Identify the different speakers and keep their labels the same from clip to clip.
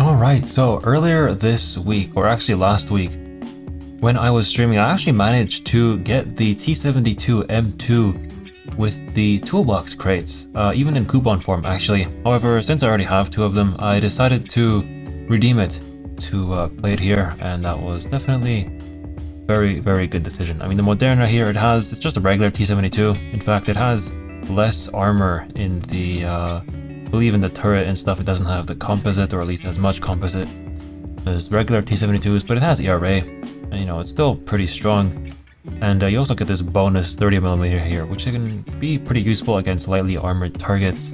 Speaker 1: Alright, so earlier this week, or actually last week, when I was streaming, I actually managed to get the T-72M2 with the toolbox crates, even in coupon form actually. However, since I already have two of them, I decided to redeem it to play it here, and that was definitely very, very good decision. I mean, the Moderna here, it's just a regular T-72. In fact, it has less armor in the, I believe in the turret and stuff. It doesn't have the composite, or at least as much composite as regular T-72s, but it has ERA, and you know, it's still pretty strong. And you also get this bonus 30mm here, which can be pretty useful against lightly armored targets,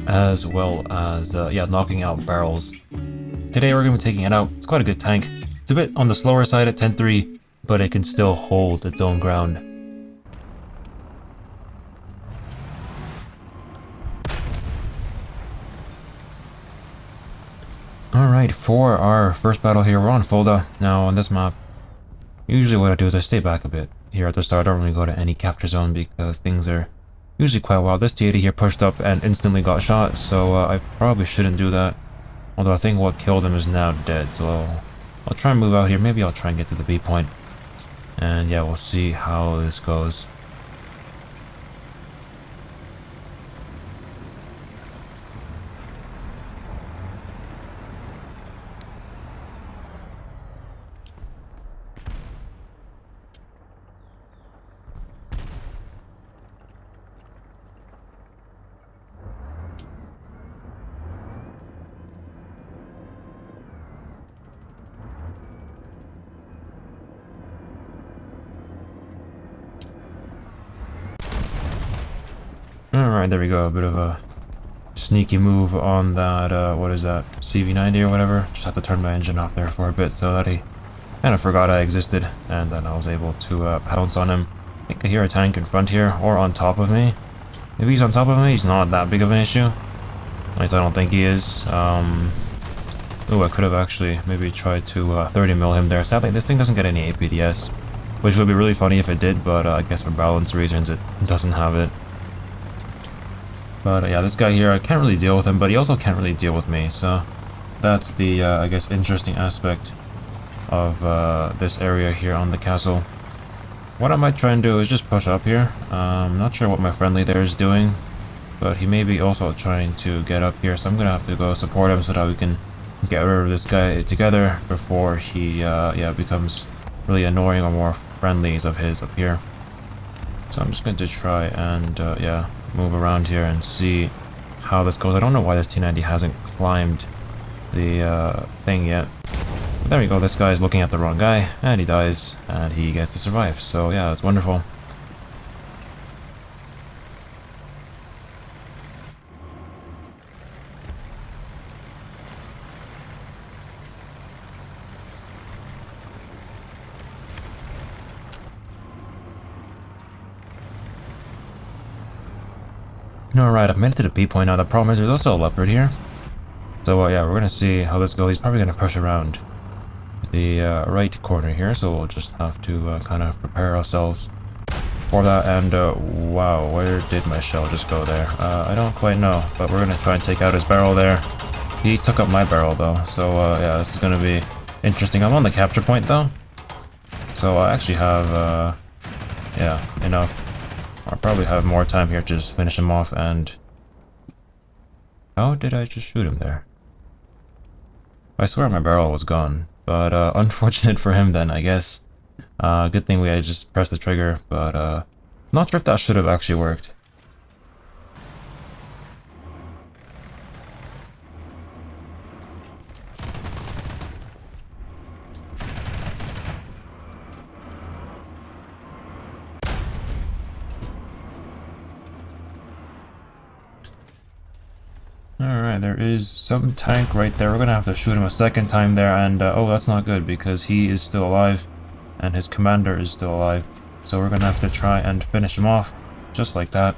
Speaker 1: as well as, yeah, knocking out barrels. Today we're going to be taking it out. It's quite a good tank. It's a bit on the slower side at 10.3, but it can still hold its own ground. Alright, for our first battle here, we're on Fulda. Now on this map, usually what I do is I stay back a bit. Here at the start, I don't really go to any capture zone because things are usually quite wild. This T-80 here pushed up and instantly got shot, so I probably shouldn't do that. Although I think what killed him is now dead, so I'll try and move out here. Maybe I'll try and get to the B point. And yeah, we'll see how this goes. Alright, there we go. A bit of a sneaky move on that, what is that, CV90 or whatever. Just have to turn my engine off there for a bit so that he kind of forgot I existed, and then I was able to pounce on him. I think I hear a tank in front here, or on top of me. If he's on top of me, he's not that big of an issue. At least I don't think he is. Ooh, I could have actually maybe tried to 30mm him there. Sadly, this thing doesn't get any APDS, which would be really funny if it did, but I guess for balance reasons it doesn't have it. But yeah, this guy here, I can't really deal with him, but he also can't really deal with me, so that's the, I guess, interesting aspect of this area here on the castle. What I might try and do is just push up here. I'm not sure what my friendly there is doing, but he may be also trying to get up here, so I'm gonna have to go support him so that we can get rid of this guy together before he, yeah, becomes really annoying or more friendlies of his up here. So I'm just going to try and, yeah, move around here and see how this goes. I don't know why this T-90 hasn't climbed the thing yet. But there we go, this guy is looking at the wrong guy, and he dies, and he gets to survive. So yeah, it's wonderful. Alright, I've made it to the B point now. The problem is there's also a leopard here. So yeah, we're gonna see how this goes. He's probably gonna push around the right corner here, so we'll just have to kind of prepare ourselves for that. And wow, where did my shell just go there? I don't quite know, but we're gonna try and take out his barrel there. He took up my barrel though, so yeah, this is gonna be interesting. I'm on the capture point though, so I actually have yeah, enough. I'll probably have more time here to just finish him off. And how did I just shoot him there? I swear my barrel was gone, but unfortunate for him then, I guess. Good thing I just pressed the trigger, but not sure if that should have actually worked. Alright, there is some tank right there. We're gonna have to shoot him a second time there, and oh, that's not good because he is still alive and his commander is still alive. So we're gonna have to try and finish him off just like that.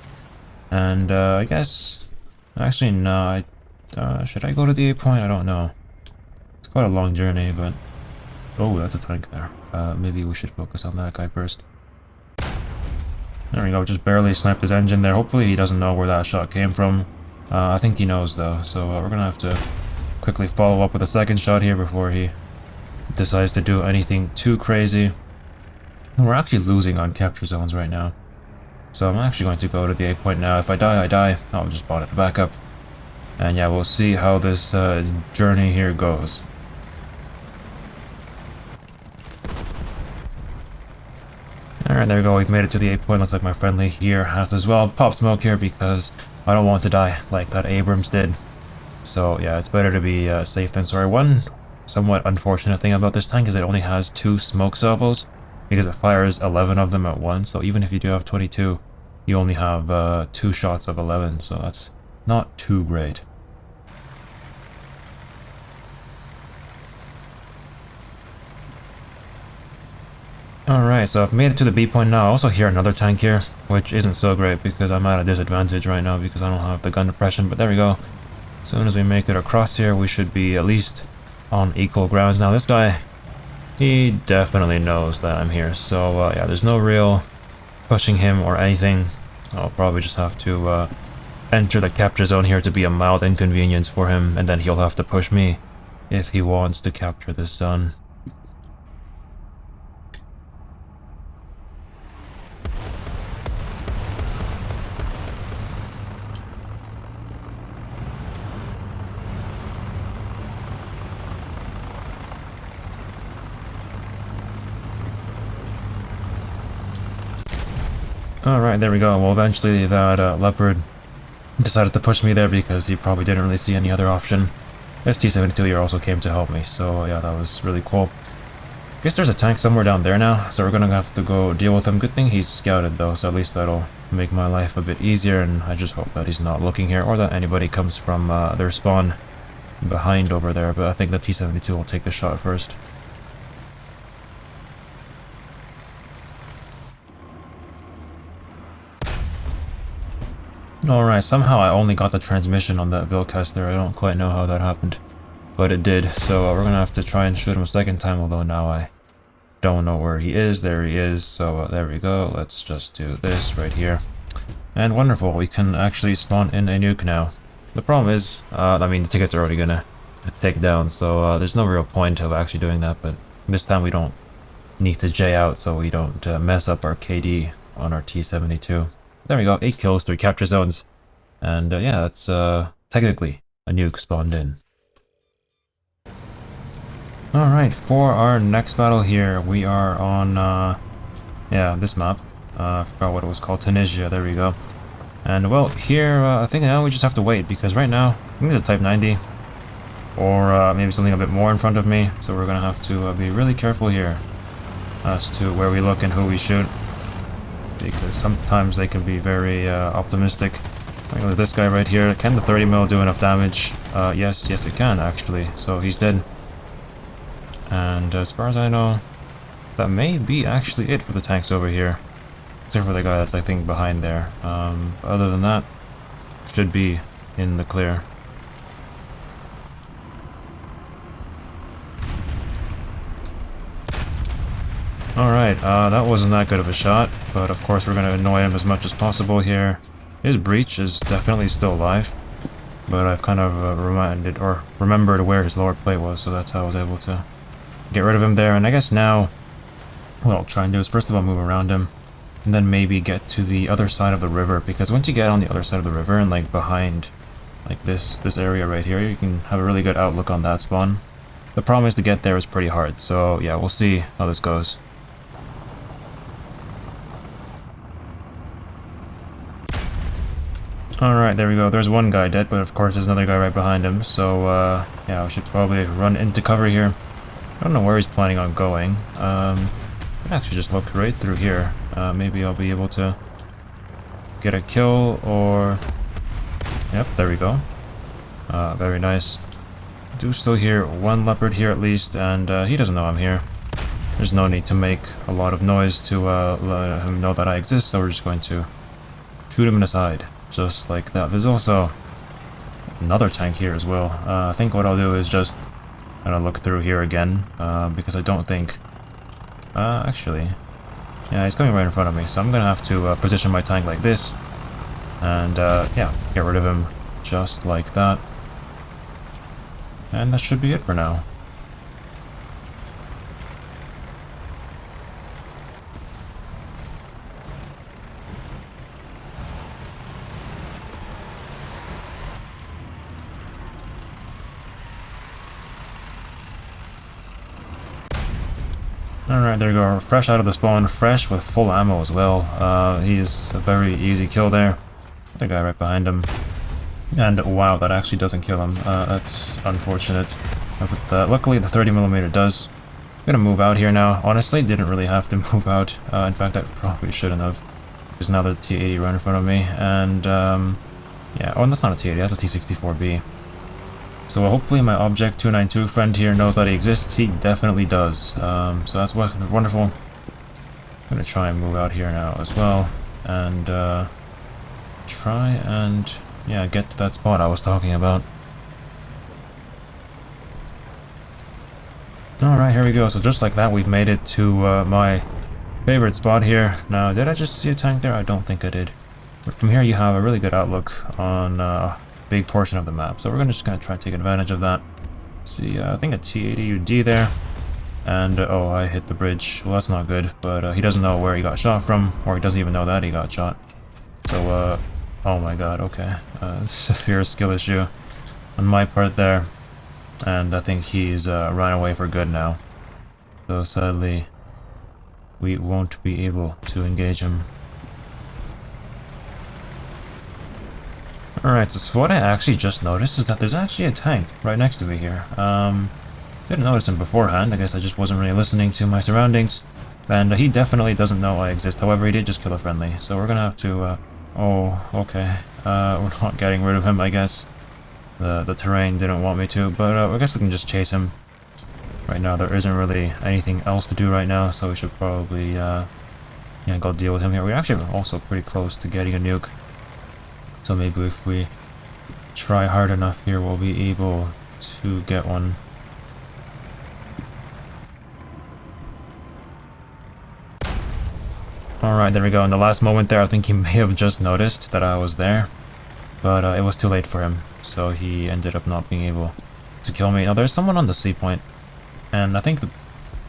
Speaker 1: And I guess actually no, should I go to the A point? I don't know. It's quite a long journey, but oh, that's a tank there. Maybe we should focus on that guy first. There we go, just barely sniped his engine there. Hopefully he doesn't know where that shot came from. I think he knows though, so we're gonna have to quickly follow up with a second shot here before he decides to do anything too crazy. And we're actually losing on capture zones right now. So I'm actually going to go to the A point now. If I die, I die. I'll just bot it back up. And yeah, we'll see how this journey here goes. Alright, there we go. We've made it to the A point. Looks like my friendly here has as well. Pop smoke here because I don't want to die like that Abrams did. So yeah, it's better to be safe than sorry. One somewhat unfortunate thing about this tank is it only has 2 smoke salvos because it fires 11 of them at once. So even if you do have 22, you only have 2 shots of 11. So that's not too great. Alright, so I've made it to the B point now. I also hear another tank here, which isn't so great because I'm at a disadvantage right now because I don't have the gun depression, but there we go. As soon as we make it across here, we should be at least on equal grounds. Now this guy, he definitely knows that I'm here, so yeah, there's no real pushing him or anything. I'll probably just have to enter the capture zone here to be a mild inconvenience for him, and then he'll have to push me if he wants to capture this zone. Alright, there we go. Well, eventually that Leopard decided to push me there because he probably didn't really see any other option. This T-72 here also came to help me, so yeah, that was really cool. Guess there's a tank somewhere down there now, so we're gonna have to go deal with him. Good thing he's scouted though, so at least that'll make my life a bit easier, and I just hope that he's not looking here, or that anybody comes from their spawn behind over there, but I think the T-72 will take the shot first. Alright, somehow I only got the transmission on that Vilcast there. I don't quite know how that happened, but it did. So we're gonna have to try and shoot him a second time, although now I don't know where he is. There he is, so there we go. Let's just do this right here. And wonderful, we can actually spawn in a nuke now. The problem is, I mean, the tickets are already gonna take down, so there's no real point of actually doing that, but this time we don't need to J out so we don't mess up our KD on our T-72. There we go, 8 kills, 3 capture zones. And yeah, that's technically a nuke spawned in. Alright, for our next battle here, we are on, yeah, this map. I forgot what it was called, Tunisia, there we go. And well, here, I think now we just have to wait, because right now, I think it's a Type 90. Or maybe something a bit more in front of me, so we're gonna have to be really careful here as to where we look and who we shoot. Because sometimes they can be very optimistic. Look at this guy right here. Can the 30mm do enough damage? Yes, it can actually. So he's dead. And as far as I know, that may be actually it for the tanks over here. Except for the guy that's, I think, behind there. Other than that, should be in the clear. Alright, that wasn't that good of a shot, but of course we're going to annoy him as much as possible here. His breach is definitely still alive, but I've kind of remembered where his lower plate was, so that's how I was able to get rid of him there. And I guess now, what I'll try and do is first of all move around him, and then maybe get to the other side of the river, because once you get on the other side of the river and like behind like this area right here, you can have a really good outlook on that spawn. The problem is to get there is pretty hard, so yeah, we'll see how this goes. Alright, there we go. There's one guy dead, but of course there's another guy right behind him, so yeah, we should probably run into cover here. I don't know where he's planning on going. I can actually just look right through here. Maybe I'll be able to get a kill, or... Yep, there we go. Very nice. I do still hear one leopard here at least, and he doesn't know I'm here. There's no need to make a lot of noise to let him know that I exist, so we're just going to shoot him in the side. Just like that. There's also another tank here as well. I think what I'll do is just kind of look through here again, because I don't think... actually... Yeah, he's coming right in front of me, so I'm gonna have to position my tank like this. And, yeah, get rid of him just like that. And that should be it for now. Alright, there you go. Fresh out of the spawn, fresh with full ammo as well. He's a very easy kill there. The guy right behind him. And wow, that actually doesn't kill him. That's unfortunate. But luckily the 30mm does. I'm gonna move out here now. Honestly, didn't really have to move out. In fact, I probably shouldn't have. There's another T-80 right in front of me. And yeah, oh, that's not a T-80, that's a T-64B. So hopefully my Object 292 friend here knows that he exists. He definitely does. So that's wonderful. I'm gonna try and move out here now as well. And try and, yeah, get to that spot I was talking about. Alright, here we go. So just like that, we've made it to my favorite spot here. Now, did I just see a tank there? I don't think I did. But from here you have a really good outlook on a big portion of the map. So we're just gonna try to take advantage of that. See, I think a T-80UD there. And, oh, I hit the bridge. Well, that's not good. But he doesn't know where he got shot from, or he doesn't even know that he got shot. So, oh my god, okay. Severe skill issue on my part there. And I think he's run away for good now. So sadly, we won't be able to engage him. Alright, so what I actually just noticed is that there's actually a tank right next to me here. Didn't notice him beforehand. I guess I just wasn't really listening to my surroundings. And he definitely doesn't know I exist. However, he did just kill a friendly. So we're gonna have to, oh, okay. We're not getting rid of him, I guess. The terrain didn't want me to, but I guess we can just chase him. Right now, there isn't really anything else to do right now, so we should probably, yeah, go deal with him here. We're actually also pretty close to getting a nuke. So maybe if we try hard enough here, we'll be able to get one. Alright, there we go. In the last moment there, I think he may have just noticed that I was there. But it was too late for him, so he ended up not being able to kill me. Now, there's someone on the C point, and I think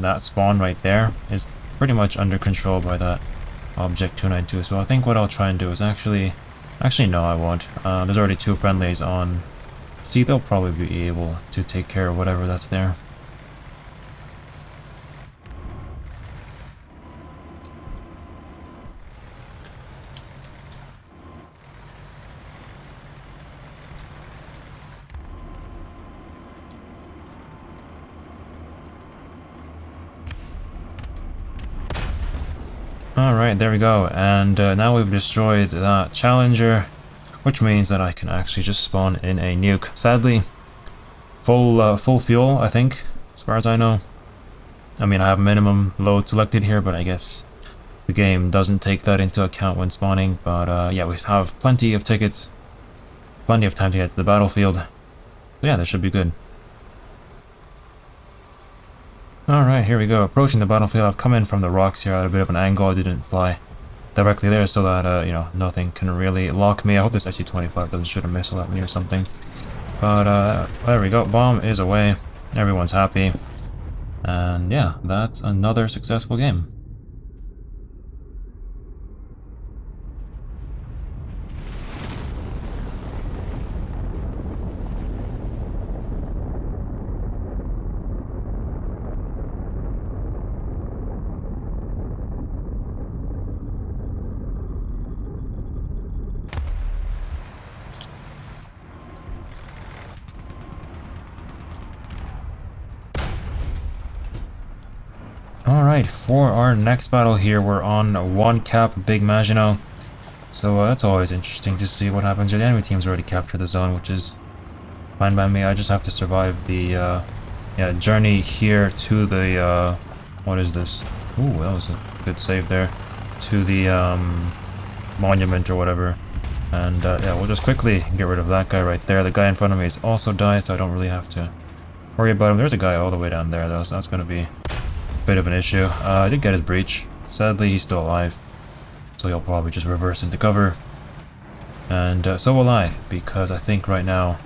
Speaker 1: that spawn right there is pretty much under control by that Object 292. So I think what I'll try and do is actually no, I won't. There's already two friendlies on C. They'll probably be able to take care of whatever that's there. Alright, there we go, and now we've destroyed that Challenger, which means that I can actually just spawn in a nuke. Sadly, full fuel, I think, as far as I know. I mean, I have minimum load selected here, but I guess the game doesn't take that into account when spawning. But yeah, we have plenty of tickets, plenty of time to get to the battlefield. So yeah, this should be good. Alright, here we go. Approaching the battlefield. I've come in from the rocks here at a bit of an angle. I didn't fly directly there so that, you know, nothing can really lock me. I hope this SC-25 doesn't shoot a missile at me or something. But, there we go. Bomb is away. Everyone's happy. And yeah, that's another successful game. Alright, for our next battle here, we're on 1 cap Big Maginot. So that's always interesting to see what happens here. The enemy team's already captured the zone, which is fine by me. I just have to survive the yeah, journey here to the what is this? Ooh, that was a good save there. To the monument or whatever. And yeah, we'll just quickly get rid of that guy right there. The guy in front of me is also died, so I don't really have to worry about him. There's a guy all the way down there though, so that's gonna be bit of an issue. I did get his breach. Sadly, he's still alive, so he'll probably just reverse into cover. And so will I, because I think right now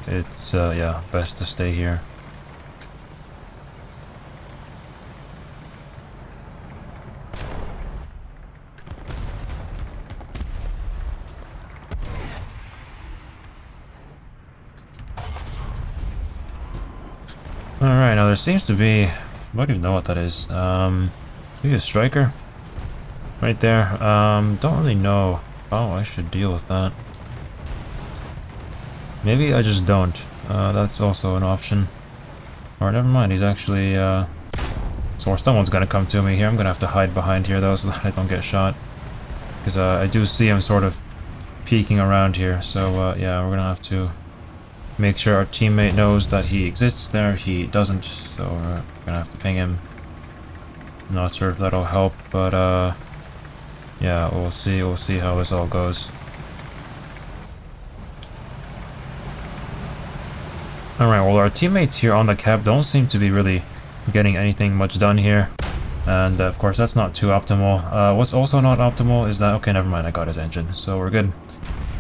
Speaker 1: it's yeah, best to stay here. Alright, now there seems to be... I don't even know what that is. Maybe a striker? Right there. Don't really know how I should deal with that. Maybe I just don't. That's also an option. Or never mind, he's actually, So someone's gonna come to me here. I'm gonna have to hide behind here though so that I don't get shot. Because I do see him sort of peeking around here. So yeah, we're gonna have to make sure our teammate knows that he exists there. He doesn't, so we're gonna have to ping him. Not sure if that'll help, but yeah, we'll see how this all goes. Alright, well our teammates here on the cab don't seem to be really getting anything much done here. And of course that's not too optimal. What's also not optimal is that, okay, never mind, I got his engine, so we're good.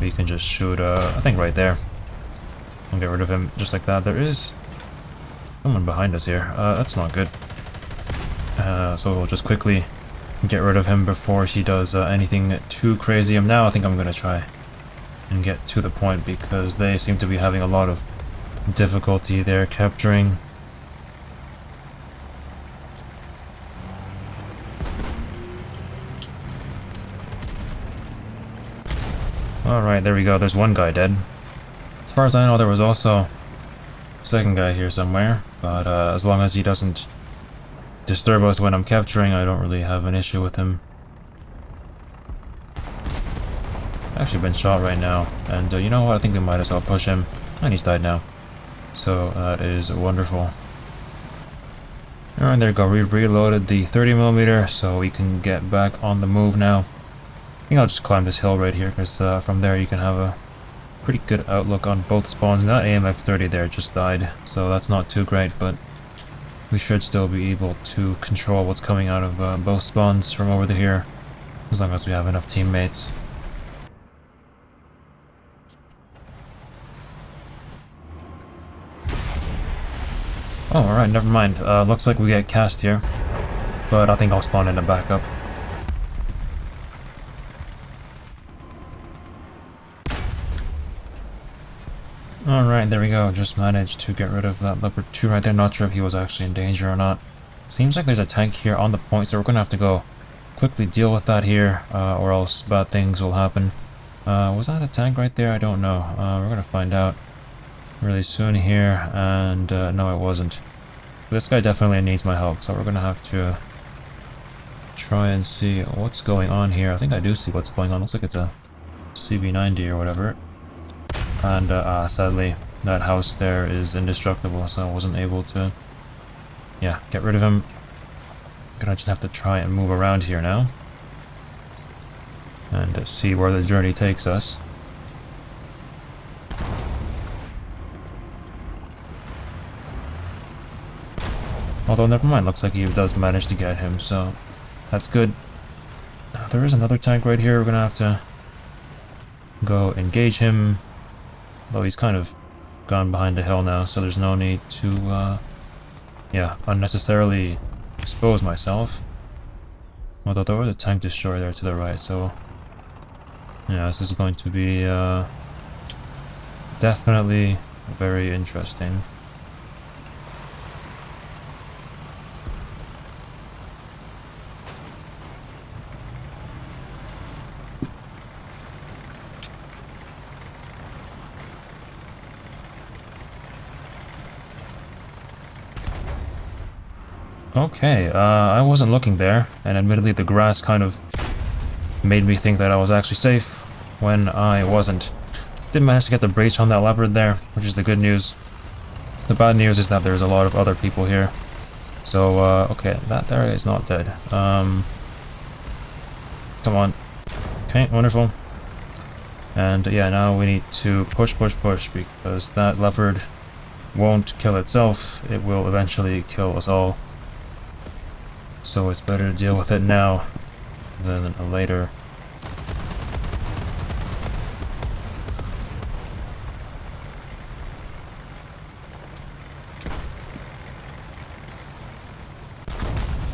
Speaker 1: We can just shoot, I think right there. I'll get rid of him just like that. There is someone behind us here. That's not good. So we'll just quickly get rid of him before he does anything too crazy. Now I think I'm gonna try and get to the point because they seem to be having a lot of difficulty there capturing. Alright, there we go. There's one guy dead. As far as I know, there was also a second guy here somewhere, but as long as he doesn't disturb us when I'm capturing, I don't really have an issue with him. I've actually been shot right now, and you know what, I think we might as well push him. And he's died now. So that is wonderful. Alright, there we go, we've reloaded the 30mm, so we can get back on the move now. I think I'll just climb this hill right here, because from there you can have a pretty good outlook on both spawns. That AMX-30 there just died, so that's not too great, but we should still be able to control what's coming out of both spawns from over here, as long as we have enough teammates. Oh, alright, never mind. Looks like we get cast here, but I think I'll spawn in a backup. Alright, there we go. Just managed to get rid of that Leopard 2 right there. Not sure if he was actually in danger or not. Seems like there's a tank here on the point, so we're going to have to go quickly deal with that here, or else bad things will happen. Was that a tank right there? I don't know. We're going to find out really soon here, and no, it wasn't. This guy definitely needs my help, so we're going to have to try and see what's going on here. I think I do see what's going on. Looks like it's a CV90 or whatever. And sadly, that house there is indestructible, so I wasn't able to, yeah, get rid of him. Gonna just have to try and move around here now. And see where the journey takes us. Although, never mind, looks like he does manage to get him, so that's good. There is another tank right here, we're gonna have to go engage him. Though he's kind of gone behind the hill now, so there's no need to, yeah, unnecessarily expose myself. Although there was a tank destroyer there to the right, so yeah, this is going to be definitely very interesting. Okay, I wasn't looking there, and admittedly the grass kind of made me think that I was actually safe when I wasn't. Did manage to get the breach on that leopard there, which is the good news. The bad news is that there's a lot of other people here. So, okay, that there is not dead. Come on. Okay, wonderful. And yeah, now we need to push, because that leopard won't kill itself. It will eventually kill us all. So it's better to deal with it now than later.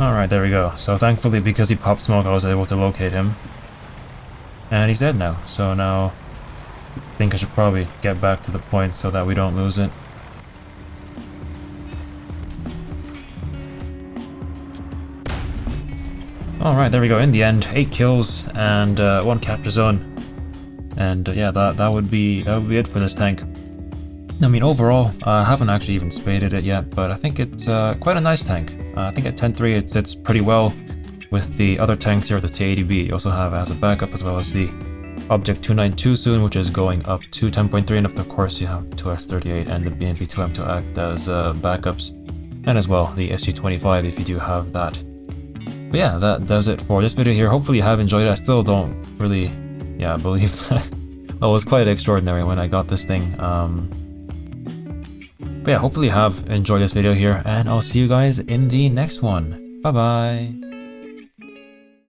Speaker 1: Alright, there we go. So thankfully, because he popped smoke, I was able to locate him. And he's dead now. So now, I think I should probably get back to the point so that we don't lose it. Alright, there we go. In the end, 8 kills and 1 capture zone. And yeah, that would be it for this tank. I mean, overall, I haven't actually even spaded it yet, but I think it's quite a nice tank. I think at 10.3 it sits pretty well with the other tanks here, the T-80B. You also have as a backup, as well as the Object 292 soon, which is going up to 10.3, and of course you have 2X38 and the BMP-2M to act as backups, and as well the SU-25 if you do have that. But yeah, that does it for this video here. Hopefully you have enjoyed it. I still don't really, believe that it was quite extraordinary when I got this thing. But yeah, hopefully you have enjoyed this video here, and I'll see you guys in the next one. Bye bye!